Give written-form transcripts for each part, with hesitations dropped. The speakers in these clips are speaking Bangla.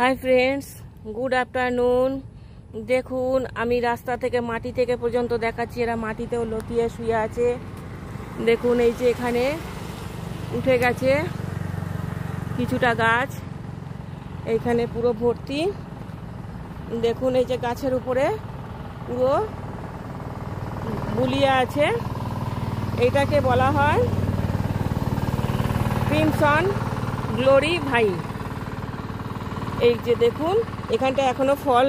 Hi friends, good afternoon. দেখুন, আমি রাস্তা থেকে মাটি থেকে পর্যন্ত দেখাচ্ছি। এরা মাটিতেও লতিয়ে শুয়ে আছে। দেখুন, এই যে এখানে উঠে গেছে কিছুটা গাছ, এইখানে পুরো ভর্তি। দেখুন, এই যে গাছের উপরে পুরো বুলিয়ে আছে। এইটাকে বলা হয় ক্রিমসন গ্লোরি ভাই। এই যে দেখুন, এখানটা এখনো ফল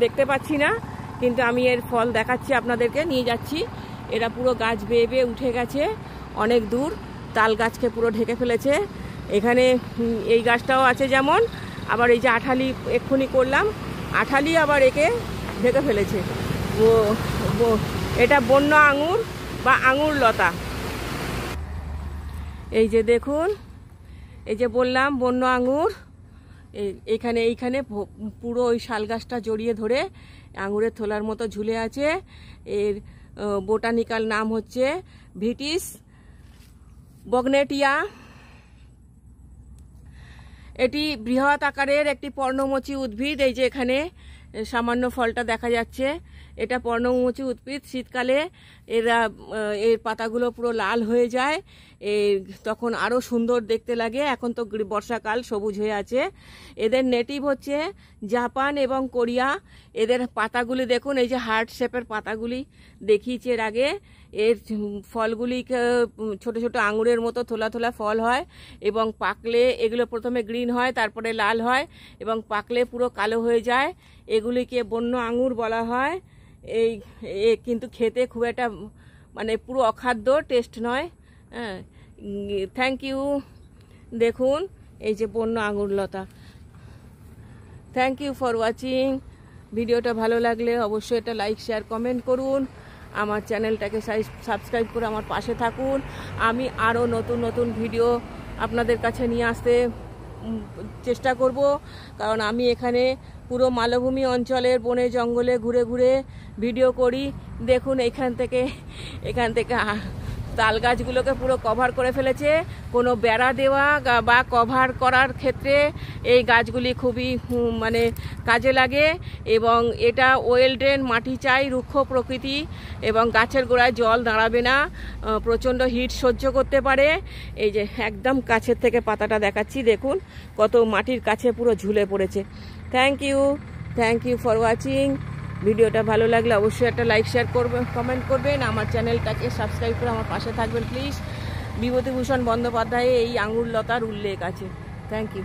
দেখতে পাচ্ছি না, কিন্তু আমি এর ফল দেখাচ্ছি আপনাদেরকে, নিয়ে যাচ্ছি। এরা পুরো গাছ বেয়ে বেয়ে উঠে গেছে অনেক দূর, তাল গাছকে পুরো ঢেকে ফেলেছে। এখানে এই গাছটাও আছে যেমন, আবার এই যে আঠালি এক্ষুনি করলাম, আঠালি আবার একে ঢেকে ফেলেছে। এটা বন্য আঙুর বা আঙুর লতা। এই যে দেখুন, এই যে বললাম বন্য আঙুর। এইখানে পুরো ওই শাল গাছটা জড়িয়ে ধরে আঙুরের থোলার মতো ঝুলে আছে। এর বোটানিক্যাল নাম হচ্ছে ভিটিস বগনেটিয়া। এটি বৃহৎ আকারের একটি পর্ণমোচী উদ্ভিদ। এই যে এখানে সামান্য ফলটা দেখা যাচ্ছে, এটা পর্ণমোচী উদ্ভিদ। শীতকালে এর পাতাগুলো পুরো লাল হয়ে যায়, তখন আরও সুন্দর দেখতে লাগে। এখন তো বর্ষাকাল, সবুজ হয়ে আছে। এদের নেটিভ হচ্ছে জাপান এবং কোরিয়া। এদের পাতাগুলি দেখুন, এই যে হার্ট শেপের পাতাগুলি দেখিয়েছি এর আগে। এর ফলগুলি ছোট ছোট আঙুরের মতো থোলা থোলা ফল হয়, এবং পাকলে এগুলো প্রথমে গ্রিন হয়, তারপরে লাল হয়, এবং পাকলে পুরো কালো হয়ে যায়। এগুলিকে বন্য আঙুর বলা হয়। কিন্তু খেতে খুব একটা মানে পুরো অখাদ্য, টেস্ট নয়। হ্যাঁ, থ্যাংক ইউ। দেখুন, এই যে বন্য আঙুর লতা। Thank you for watching. ভিডিওটা ভালো লাগলে অবশ্যই এটা লাইক, শেয়ার, কমেন্ট করুন। আমার চ্যানেলটাকে সাবস্ক্রাইব করে আমার পাশে থাকুন। আমি আরও নতুন নতুন ভিডিও আপনাদের কাছে নিয়ে আসতে চেষ্টা করব, কারণ আমি এখানে পুরো মালভূমি অঞ্চলের বনে জঙ্গলে ঘুরে ঘুরে ভিডিও করি। দেখুন, এখান থেকে তাল গাছগুলোকে পুরো কভার করে ফেলেছে। কোনো বেড়া দেওয়া বা কভার করার ক্ষেত্রে এই গাছগুলি খুবই মানে কাজে লাগে, এবং এটা ওয়েল ড্রেন মাটি চাই, রুক্ষ প্রকৃতি, এবং গাছের গোড়ায় জল দাঁড়াবে না, প্রচণ্ড হিট সহ্য করতে পারে। এই যে একদম কাছের থেকে পাতাটা দেখাচ্ছি, দেখুন কত মাটির কাছে পুরো ঝুলে পড়েছে। Thank you for watching. ভিডিওটা ভালো লাগলে অবশ্যই একটা লাইক, শেয়ার করবেন, কমেন্ট করবেন। আমার চ্যানেলটাকে সাবস্ক্রাইব করে আমার পাশে থাকবেন প্লিজ। বিভূতিভূষণ বন্দ্যোপাধ্যায় এই আঙুর লতার উল্লেখ আছে। Thank you.